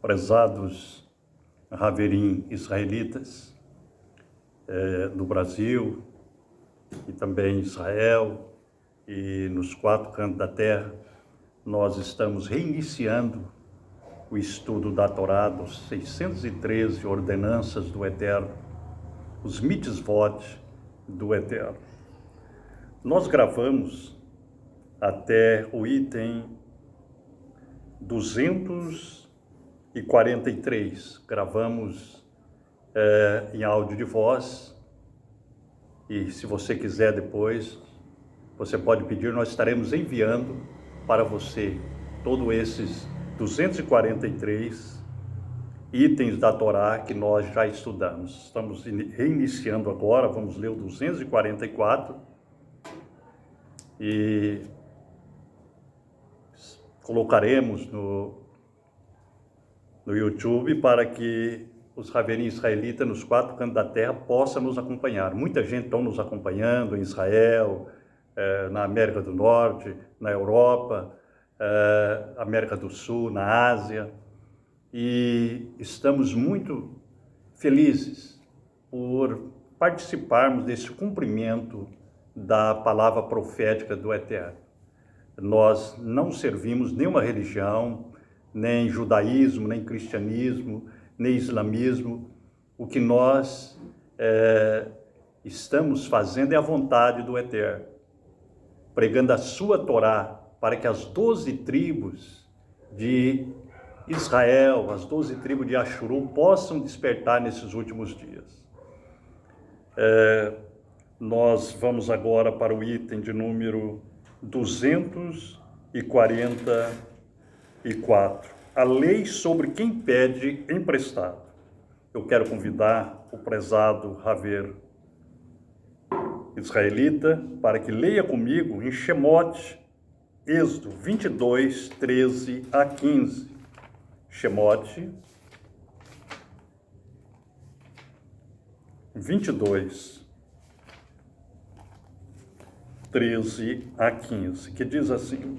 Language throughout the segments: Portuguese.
Prezados Haverim israelitas do Brasil e também Israel e nos 4 cantos da terra, nós estamos reiniciando o estudo da Torá, dos 613 ordenanças do Eterno, os mitzvot do Eterno. Nós gravamos até o item 243, gravamos em áudio de voz, e se você quiser depois, você pode pedir, nós estaremos enviando para você todos esses 243 itens da Torá que nós já estudamos. Estamos reiniciando agora, vamos ler o 244 e colocaremos no YouTube para que os Haverim israelitas nos 4 cantos da terra possam nos acompanhar. Muita gente está nos acompanhando em Israel, na América do Norte, na Europa, América do Sul, na Ásia, e estamos muito felizes por participarmos desse cumprimento da palavra profética do Eterno. Nós não servimos nenhuma religião, nem judaísmo, nem cristianismo, nem islamismo. O que nós estamos fazendo é a vontade do Eterno, pregando a sua Torá para que as 12 tribos de Israel, as 12 tribos de Ashuru possam despertar nesses últimos dias. Nós vamos agora para o item de número 244, a lei sobre quem pede emprestado. Eu quero convidar o prezado Haver israelita para que leia comigo em Shemot, Êxodo 22, 13 a 15. Shemot 22, 13 a 15, que diz assim: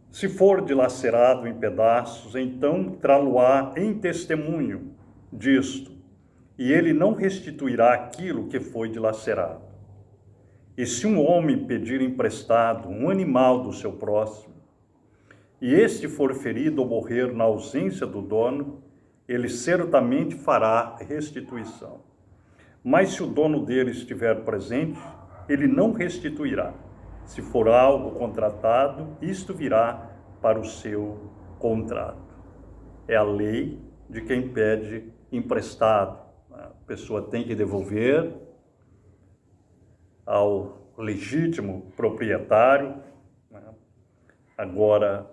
se for dilacerado em pedaços, então trá-lo-á em testemunho disto, e ele não restituirá aquilo que foi dilacerado. E se um homem pedir emprestado um animal do seu próximo, e este for ferido ou morrer na ausência do dono, ele certamente fará restituição. Mas se o dono dele estiver presente, ele não restituirá. Se for algo contratado, isto virá para o seu contrato. É a lei de quem pede emprestado. A pessoa tem que devolver ao legítimo proprietário. Agora,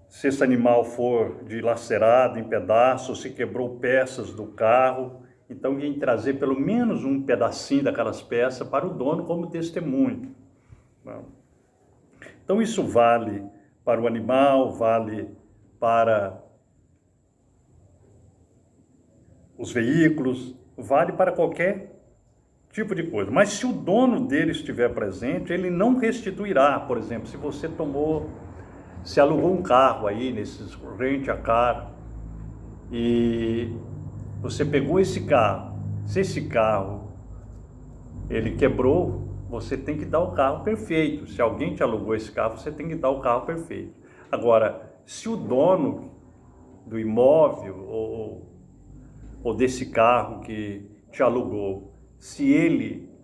se esse animal for dilacerado em pedaços, se quebrou peças do carro, então tem que trazer pelo menos um pedacinho daquelas peças para o dono como testemunho. Então isso vale para o animal, vale para os veículos, vale para qualquer tipo de coisa. Mas se o dono dele estiver presente, ele não restituirá. Por exemplo, se você se alugou um carro aí, nesses rent-a-car, e você pegou esse carro, se esse carro ele quebrou, você tem que dar o carro perfeito. Se alguém te alugou esse carro, você tem que dar o carro perfeito. Agora, se o dono do imóvel ou desse carro que te alugou, se ele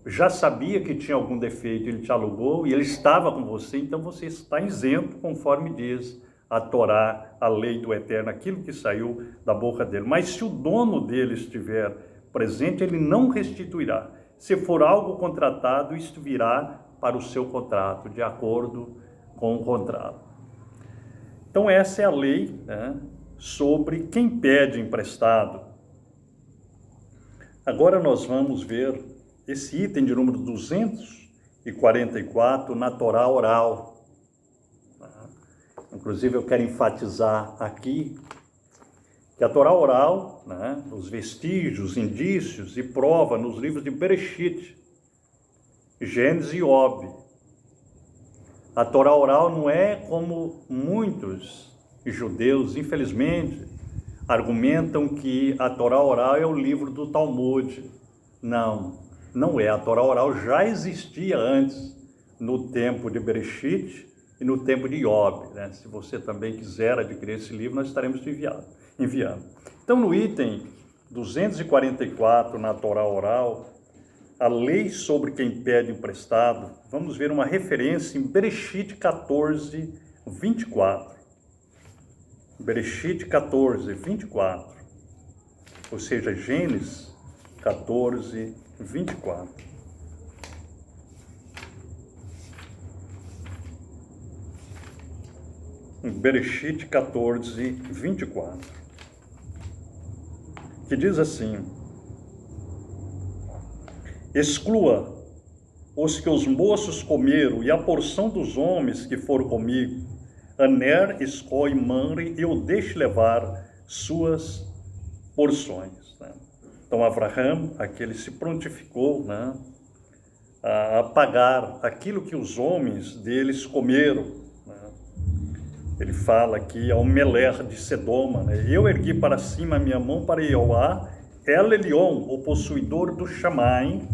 já sabia que tinha algum defeito, ele te alugou e ele estava com você, então você está isento, conforme diz a Torá, a lei do Eterno, aquilo que saiu da boca dele. Mas se o dono dele estiver presente, ele não restituirá. Se for algo contratado, isto virá para o seu contrato, de acordo com o contrato. Então essa é a lei, sobre quem pede emprestado. Agora nós vamos ver esse item de número 244 na Torá oral. Inclusive eu quero enfatizar aqui que a Torá oral, os vestígios, indícios e prova nos livros de Bereshit, Gênesis e Ob, A Torá oral não é como muitos judeus, infelizmente, argumentam que a Torá oral é o livro do Talmud. Não, não é. A Torá oral já existia antes, no tempo de Bereshit e no tempo de Iob, né? Se você também quiser adquirir esse livro, nós estaremos te enviando. Então, no item 244, na Torá oral, a lei sobre quem pede emprestado, vamos ver uma referência em Bereshit 14, 24. Bereshit 14, 24. Ou seja, Gênesis 14, 24. Bereshit 14, 24. Que diz assim: exclua os que os moços comeram e a porção dos homens que foram comigo, Aner, Escó e Manre, eu deixe levar suas porções. Né? Então, Abraham, aquele se prontificou, né, a pagar aquilo que os homens deles comeram. Né? Ele fala aqui ao Meler de Sedoma, né? Eu ergui para cima a minha mão para Jeová, El Elion, o possuidor do Shamaim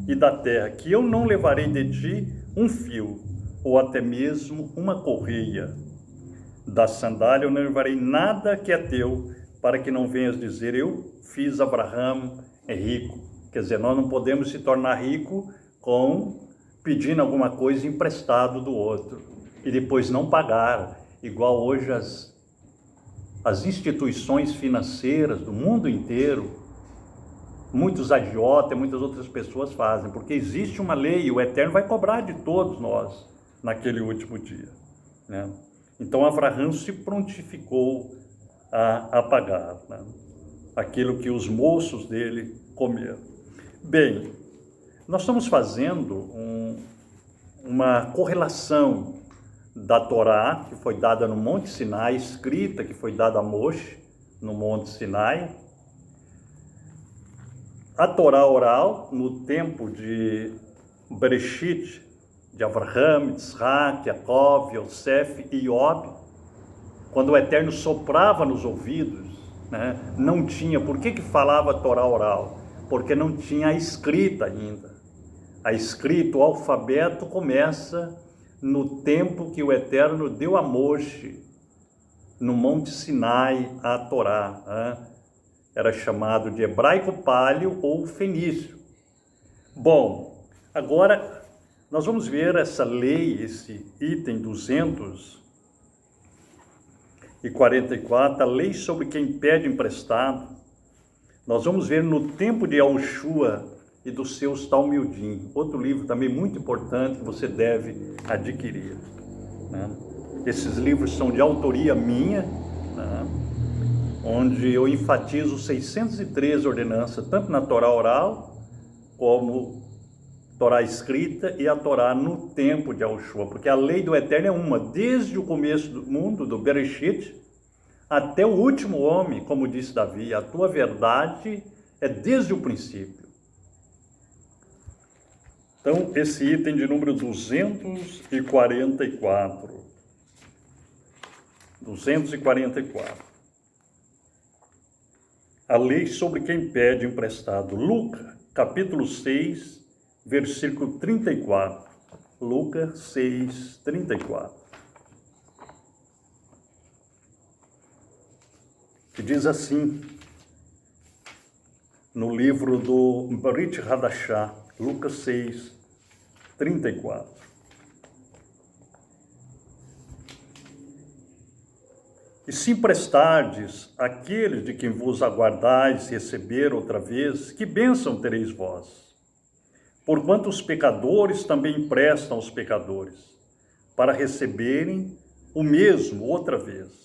e da terra, que eu não levarei de ti um fio, ou até mesmo uma correia. Da sandália eu não levarei nada que é teu, para que não venhas dizer, eu fiz Abraham rico. Quer dizer, nós não podemos se tornar rico pedindo alguma coisa emprestado do outro, e depois não pagar, igual hoje as instituições financeiras do mundo inteiro, muitos agiotas e muitas outras pessoas fazem, porque existe uma lei e o Eterno vai cobrar de todos nós naquele último dia. Né? Então, Abraham se prontificou a pagar, né, aquilo que os moços dele comeram. Bem, nós estamos fazendo uma correlação da Torá, que foi dada no Monte Sinai, escrita, que foi dada a Moshe, no Monte Sinai, a Torá oral, no tempo de Bereshit, de Abraham, de Isaac, Jacob, Yosef e Iob, quando o Eterno soprava nos ouvidos, né, não tinha, por que falava a Torá oral? Porque não tinha a escrita ainda. A escrita, o alfabeto começa no tempo que o Eterno deu a Moshe, no Monte Sinai, a Torá, né? Era chamado de hebraico paleo ou fenício. Bom, agora nós vamos ver essa lei, esse item 244, a lei sobre quem pede emprestado. Nós vamos ver no tempo de Yahushua e dos seus Talmudim, outro livro também muito importante que você deve adquirir. Né? Esses livros são de autoria minha, né, onde eu enfatizo 613 ordenanças, tanto na Torá oral, como Torá escrita e a Torá no tempo de Yahushua, porque a lei do Eterno é uma, desde o começo do mundo, do Bereshit, até o último homem, como disse Davi, a tua verdade é desde o princípio. Então, esse item de número 244. 244. A lei sobre quem pede emprestado. Lucas, capítulo 6, versículo 34. Lucas 6, 34. Que diz assim, no livro do Brit Hadashah, Lucas 6, 34. E se emprestardes àqueles de quem vos aguardais receber outra vez, que bênção tereis vós? Porquanto os pecadores também emprestam aos pecadores, para receberem o mesmo outra vez.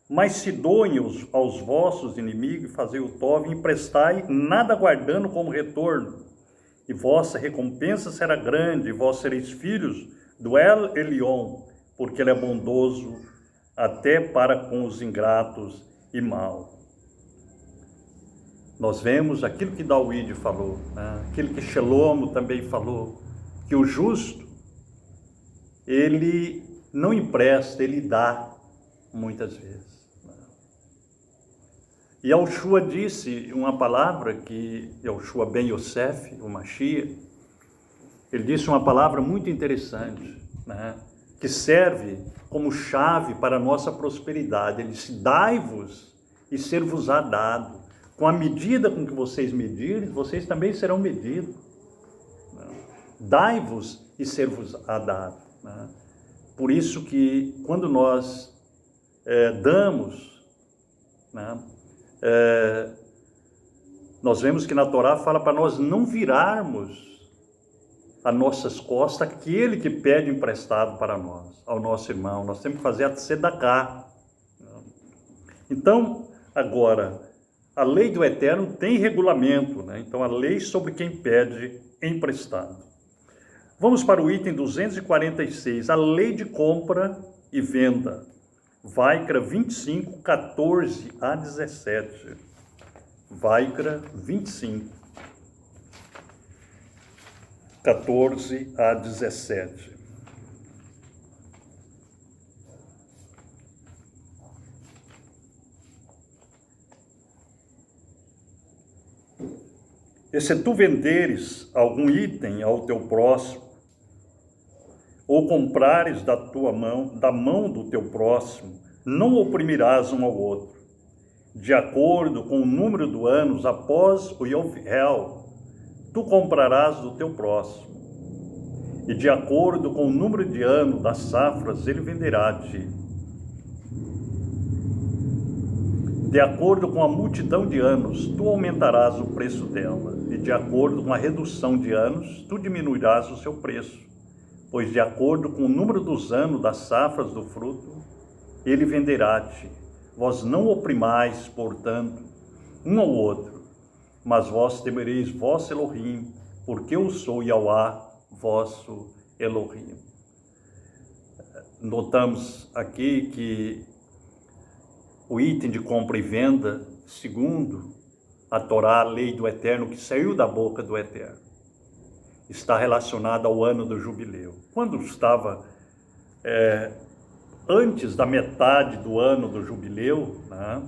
Mas se doem aos vossos inimigos e fazei o tov, emprestai, nada guardando como retorno, e vossa recompensa será grande, e vós sereis filhos do El Elion, porque ele é bondoso até para com os ingratos e mal. Nós vemos aquilo que David falou, né? Aquilo que Shelomo também falou, que o justo, ele não empresta, ele dá muitas vezes. E Yahushua disse uma palavra que Yahushua ben Yosef, o Mashiach, ele disse uma palavra muito interessante, né? Que serve como chave para a nossa prosperidade. Ele disse: dai-vos e ser-vos-á dado. Com a medida com que vocês medirem, vocês também serão medidos. Dai-vos e ser-vos-á dado. Por isso que quando nós damos, nós vemos que na Torá fala para nós não virarmos as nossas costas aquele que pede emprestado para nós, ao nosso irmão. Nós temos que fazer a tzedakah. Então, agora, a lei do Eterno tem regulamento, né? Então, a lei sobre quem pede emprestado. Vamos para o item 246, a lei de compra e venda. Vaikra 25, 14 a 17. Vaikra 25. 14 a 17. E se tu venderes algum item ao teu próximo, ou comprares da mão do teu próximo, não oprimirás um ao outro. De acordo com o número de anos após o Yovel, tu comprarás do teu próximo, e de acordo com o número de anos das safras, ele venderá a ti. De acordo com a multidão de anos, tu aumentarás o preço dela, e de acordo com a redução de anos, tu diminuirás o seu preço, pois de acordo com o número dos anos das safras do fruto, ele venderá a ti. Vós não oprimais, portanto, um ao outro, mas vós temereis vosso Elohim, porque eu sou Yahweh, vosso Elohim. Notamos aqui que o item de compra e venda, segundo a Torá, a lei do Eterno, que saiu da boca do Eterno, está relacionado ao ano do jubileu. Quando estava antes da metade do ano do jubileu, né?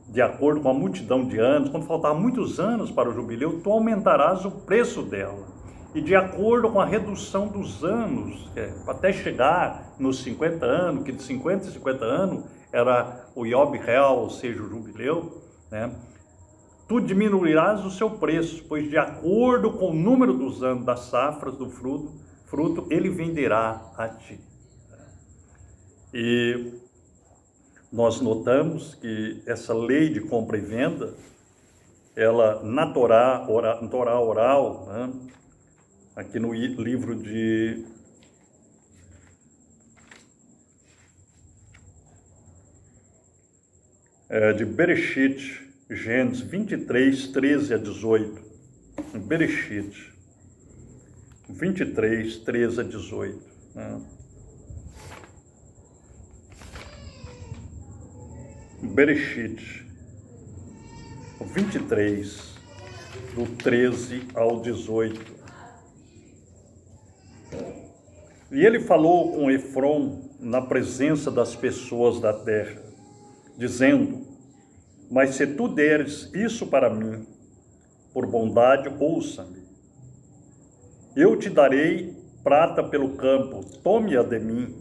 De acordo com a multidão de anos, quando faltavam muitos anos para o jubileu, tu aumentarás o preço dela. E de acordo com a redução dos anos, até chegar nos 50 anos, que de 50 em 50 anos era o Yob Real, ou seja, o jubileu, né? Tu diminuirás o seu preço, pois de acordo com o número dos anos das safras do fruto, ele venderá a ti. E nós notamos que essa lei de compra e venda, ela na Torá oral, né? Aqui no livro de Bereshit, Gênesis 23, 13 a 18. Bereshit 23, 13 a 18. Né? Bereshit 23, do 13 ao 18. E ele falou com Efron na presença das pessoas da terra, dizendo: mas se tu deres isso para mim, por bondade, ouça-me. Eu te darei prata pelo campo, tome-a de mim,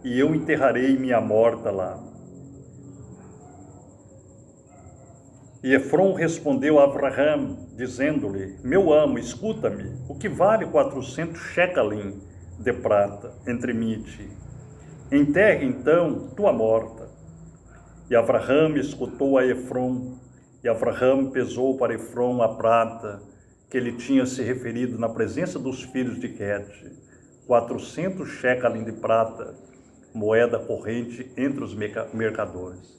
e eu enterrarei minha morta lá. E Efron respondeu a Abraham, dizendo-lhe: meu amo, escuta-me, o que vale 400 shekelim de prata entre mim e ti? Enterre então tua morta. E Abraham escutou a Efron, e Abraham pesou para Efron a prata que ele tinha se referido na presença dos filhos de Quete, 400 shekelim de prata, moeda corrente entre os mercadores.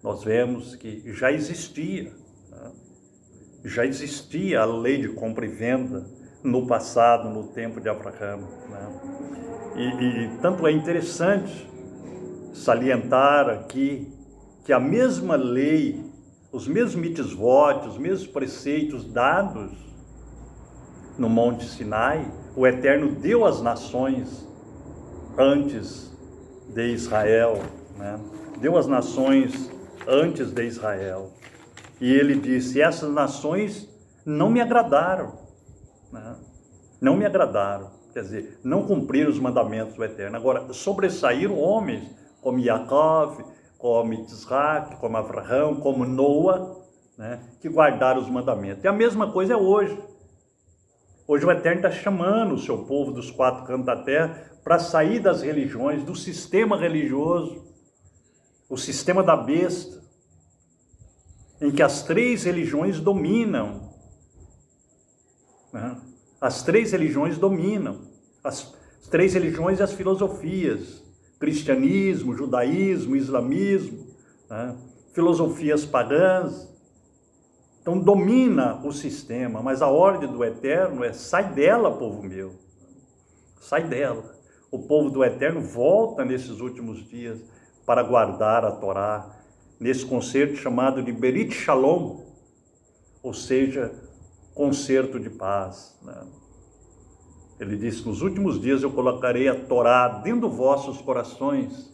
Nós vemos que já existia a lei de compra e venda no passado, no tempo de Abraham. Né? E tanto é interessante salientar aqui que a mesma lei, os mesmos mitzvot, os mesmos preceitos dados no Monte Sinai, o Eterno deu às nações antes de Israel, né? Deu as nações antes de Israel. E ele disse: essas nações não me agradaram, né? Não me agradaram, quer dizer, não cumpriram os mandamentos do Eterno. Agora, sobressaíram homens como Yaakov, como Isaac, como Abraão, como Noa, né? Que guardaram os mandamentos. E a mesma coisa é hoje. Hoje o Eterno está chamando o seu povo dos quatro cantos da terra para sair das religiões, do sistema religioso, o sistema da besta, em que as três religiões dominam, né? As três religiões dominam, as três religiões e as filosofias, cristianismo, judaísmo, islamismo, né? Filosofias pagãs. Então domina o sistema, mas a ordem do Eterno é: sai dela, povo meu, sai dela. O povo do Eterno volta nesses últimos dias para guardar a Torá, nesse concerto chamado de Berit Shalom, ou seja, concerto de paz, né? Ele disse: nos últimos dias eu colocarei a Torá dentro dos vossos corações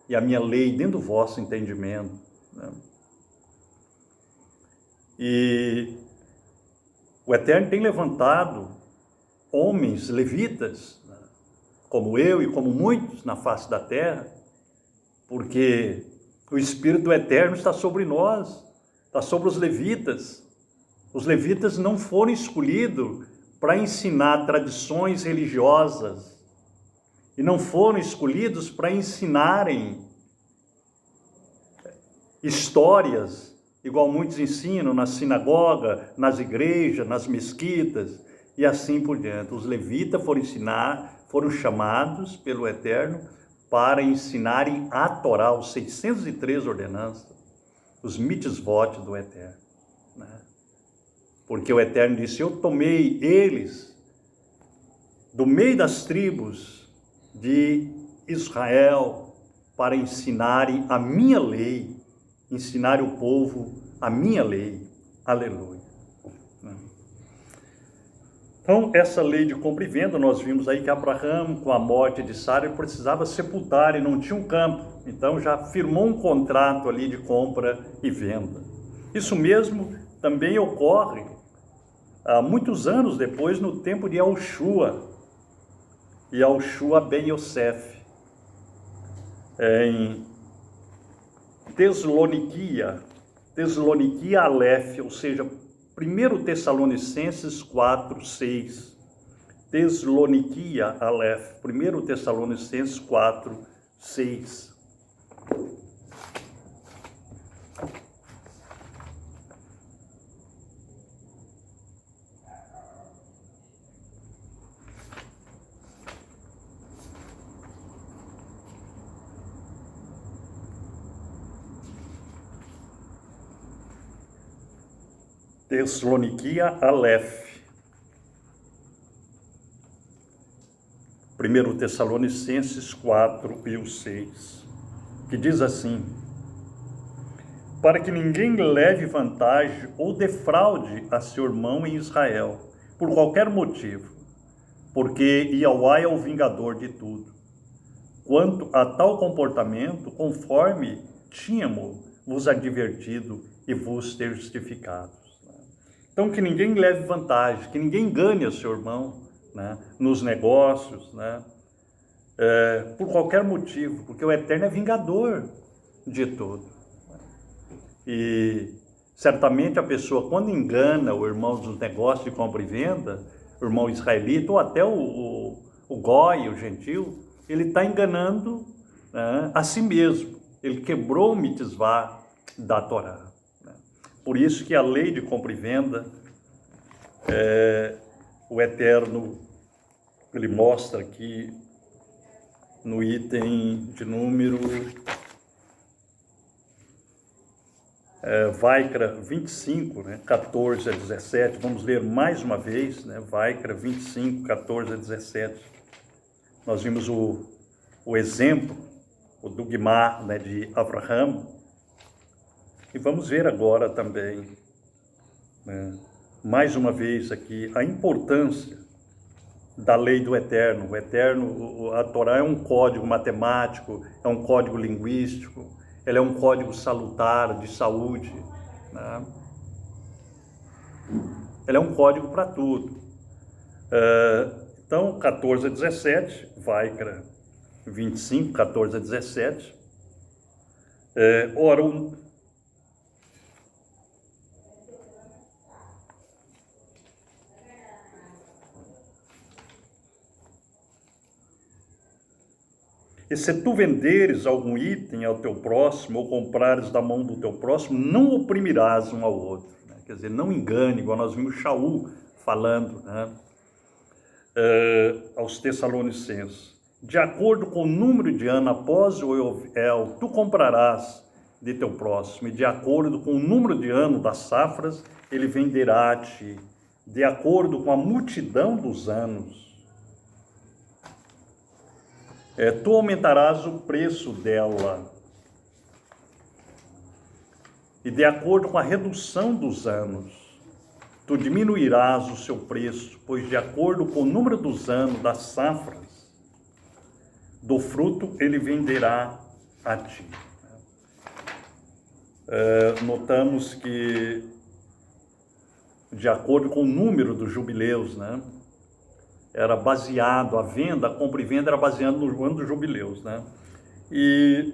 e a minha lei dentro do vosso entendimento, né? E o Eterno tem levantado homens levitas, né? Como eu e como muitos na face da terra, porque o Espírito do Eterno está sobre nós, está sobre os levitas. Os levitas não foram escolhidos para ensinar tradições religiosas, e não foram escolhidos para ensinarem histórias, igual muitos ensinam na sinagoga, nas igrejas, nas mesquitas, e assim por diante. Os levitas foram chamados pelo Eterno para ensinarem a Torá, os 603 ordenanças, os mitzvot do Eterno, né? Porque o Eterno disse: eu tomei eles do meio das tribos de Israel para ensinarem a minha lei, ensinar o povo a minha lei. Aleluia. Então, essa lei de compra e venda, nós vimos aí que Abraão, com a morte de Sara, ele precisava sepultar e não tinha um campo. Então, já firmou um contrato ali de compra e venda. Isso mesmo também ocorre muitos anos depois, no tempo de Yahushua ben Yosef, em Tesaloniquia Aleph, ou seja, 1 Tessalonicenses 4, 6. Tesaloniquia Aleph, 1 Tessalonicenses 4, 6. Tesaloniquia Aleph, 1 Tessalonicenses 4 e o 6, que diz assim: para que ninguém leve vantagem ou defraude a seu irmão em Israel, por qualquer motivo, porque Yahweh é o vingador de tudo. Quanto a tal comportamento, conforme tínhamos vos advertido e vos testificado. Então, que ninguém leve vantagem, que ninguém engane o seu irmão, né, nos negócios, né, por qualquer motivo, porque o Eterno é vingador de tudo. E certamente a pessoa, quando engana o irmão dos negócios de compra e venda, o irmão israelita, ou até o goi, o gentil, ele está enganando, né, a si mesmo. Ele quebrou o mitzvah da Torá. Por isso que a lei de compra e venda, o Eterno, ele mostra aqui no item de número Vaikra 25, né, 14 a 17, vamos ler mais uma vez, né, Vaikra 25, 14 a 17. Nós vimos o exemplo, o dogma, né, de Abraão. E vamos ver agora também, né, mais uma vez aqui, a importância da lei do Eterno. O Eterno, a Torá é um código matemático, é um código linguístico, ela é um código salutar de saúde, né? Ela é um código para tudo. Então, 14 a 17, Vaikra 25, 14 a 17. Ora, e se tu venderes algum item ao teu próximo, ou comprares da mão do teu próximo, não oprimirás um ao outro. Né? Quer dizer, não engane, igual nós vimos Shaul falando, né? Aos Tessalonicenses. De acordo com o número de ano após o Yovel, tu comprarás de teu próximo, e de acordo com o número de ano das safras, ele venderá a ti, de acordo com a multidão dos anos. Tu aumentarás o preço dela, e de acordo com a redução dos anos, tu diminuirás o seu preço, pois de acordo com o número dos anos das safras, do fruto ele venderá a ti. Notamos que, de acordo com o número dos jubileus, né? Era baseado, a venda, a compra e venda era baseado no ano dos jubileus, né? E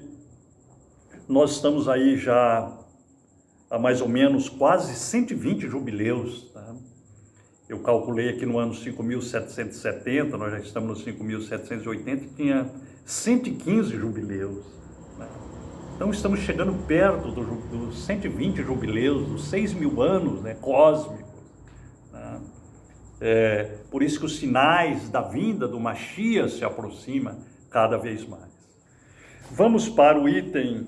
nós estamos aí já há mais ou menos quase 120 jubileus, tá? Eu calculei aqui no ano 5.770, nós já estamos no 5.780, e tinha 115 jubileus, né? Então estamos chegando perto dos 120 jubileus, dos 6.000 anos, né, cósmicos, né? Por isso que os sinais da vinda do Mashiach se aproximam cada vez mais. Vamos para o item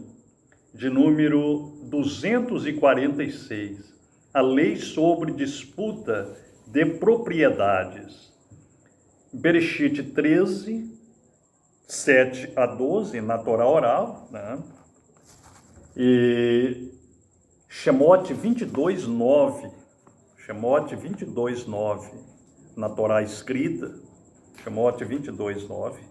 de número 246, a lei sobre disputa de propriedades. Bereshit 13, 7 a 12, na Torá oral, né? E Shemot 22, 9. Shemot 22, 9, na Torá escrita, Shemot 22, 9.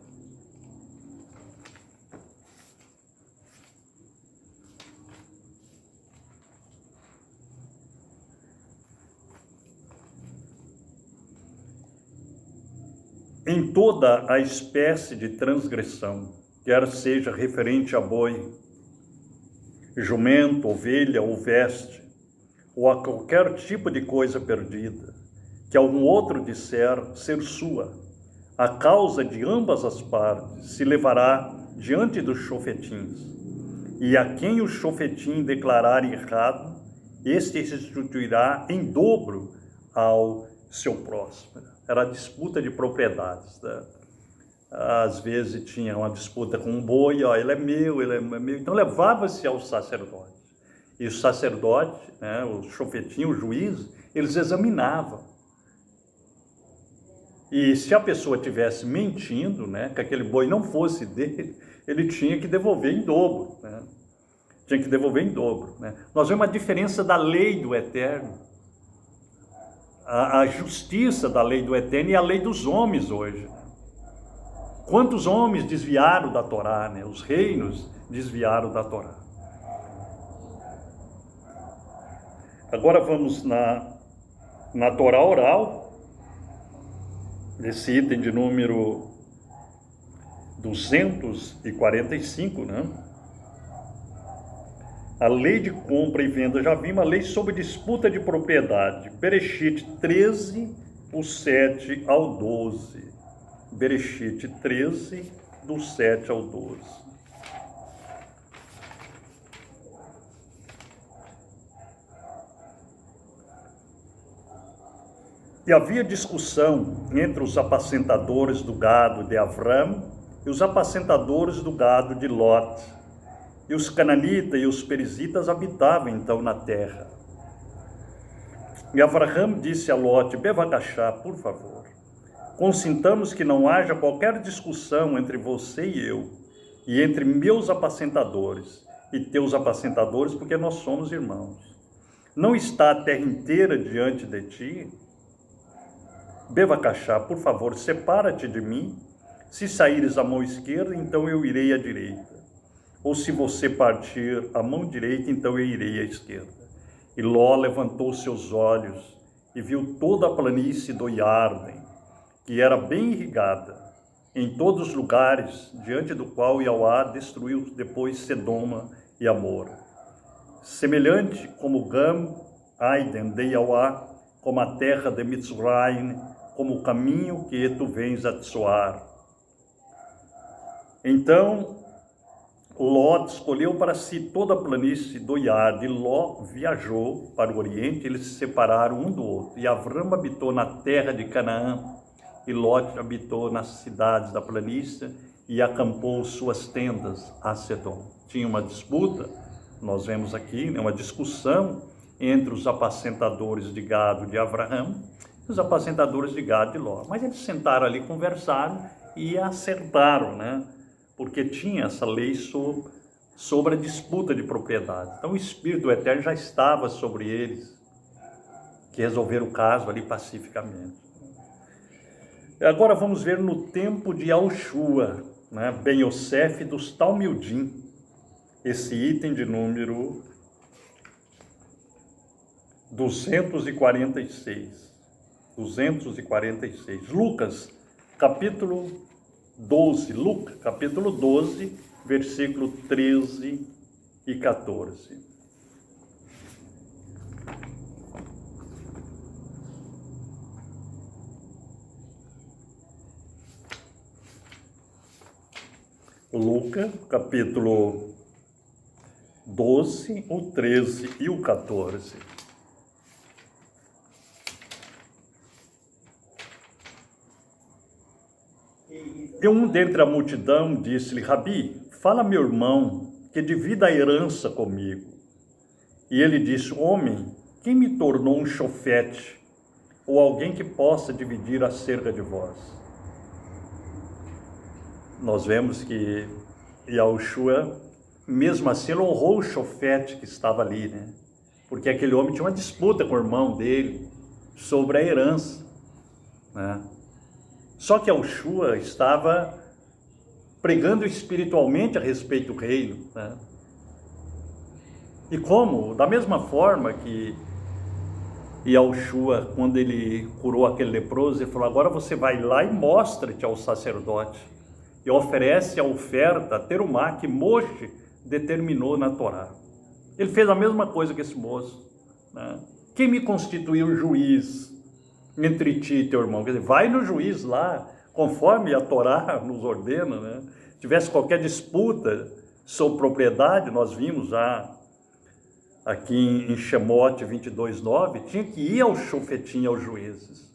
Em toda a espécie de transgressão, quer seja referente a boi, jumento, ovelha ou veste, ou a qualquer tipo de coisa perdida, que algum outro disser ser sua, a causa de ambas as partes se levará diante dos chofetins, e a quem o chofetim declarar errado, este restituirá em dobro ao seu próximo. Era a disputa de propriedades, né? Às vezes tinha uma disputa com um boi, ó, ele é meu, então levava-se ao sacerdote. E o sacerdote, né, o chofetim, o juiz, eles examinavam. E se a pessoa estivesse mentindo, né, que aquele boi não fosse dele, ele tinha que devolver em dobro, né? Tinha que devolver em dobro, né? Nós vemos a diferença da lei do Eterno, a justiça da lei do Eterno e a lei dos homens hoje. Quantos homens desviaram da Torá, né? Os reinos desviaram da Torá. Agora vamos na Torá oral, nesse item de número 245, né? A lei de compra e venda, já vimos, a lei sobre disputa de propriedade. Bereshit 13, do 7 ao 12. Bereshit 13, do 7 ao 12. E havia discussão entre os apacentadores do gado de Avram e os apacentadores do gado de Lot. E os cananitas e os perizitas habitavam então na terra. E Avraham disse a Lot: Bevagachá, por favor, consintamos que não haja qualquer discussão entre você e eu, e entre meus apacentadores e teus apacentadores, porque nós somos irmãos. Não está a terra inteira diante de ti? Bevacaxá, por favor, separa-te de mim. Se saíres a mão esquerda, então eu irei à direita. Ou se você partir a mão direita, então eu irei à esquerda. E Ló levantou seus olhos e viu toda a planície do Iarden, que era bem irrigada, em todos os lugares, diante do qual Yahweh destruiu depois Sedoma e Amor. Semelhante como Gam, Aiden de Yahweh, como a terra de Mitzraim, como o caminho que tu vens a Tsoar. Então, Ló escolheu para si toda a planície do Iard, e Ló viajou para o Oriente, eles se separaram um do outro. E Avram habitou na terra de Canaã, e Ló habitou nas cidades da planície, e acampou suas tendas a Sedom. Tinha uma disputa, nós vemos aqui, uma discussão entre os apacentadores de gado de Abraão e os apacentadores de gado de Ló. Mas eles sentaram ali, conversaram e acertaram, né? Porque tinha essa lei sobre a disputa de propriedade. Então o Espírito do Eterno já estava sobre eles, que resolveram o caso ali pacificamente. Agora vamos ver no tempo de Yahushua, né, Ben Yosef dos Talmudim, esse item de número 246. Lucas, capítulo 12, capítulo 12, versículo 13 e 14. Lucas, capítulo 12, o 13 e o 14. E um dentre a multidão disse-lhe: Rabi, fala meu irmão que divida a herança comigo. E ele disse: Homem, quem me tornou um chofete, ou alguém que possa dividir acerca de vós? Nós vemos que Yahushua, mesmo assim, ele honrou o chofete que estava ali, né? Porque aquele homem tinha uma disputa com o irmão dele sobre a herança, né? Só que Yahushua estava pregando espiritualmente a respeito do reino, né? E como? Da mesma forma que Yahushua, quando ele curou aquele leproso, ele falou: agora você vai lá e mostra-te ao sacerdote e oferece a oferta, a terumá, que Moshe determinou na Torá. Ele fez a mesma coisa que esse moço, né? Quem me constituiu juiz entre ti e teu irmão? Quer dizer, vai no juiz lá, conforme a Torá nos ordena, né? Tivesse qualquer disputa sobre propriedade, nós vimos já aqui em Shemote 22:9, tinha que ir ao chofetim, aos juízes.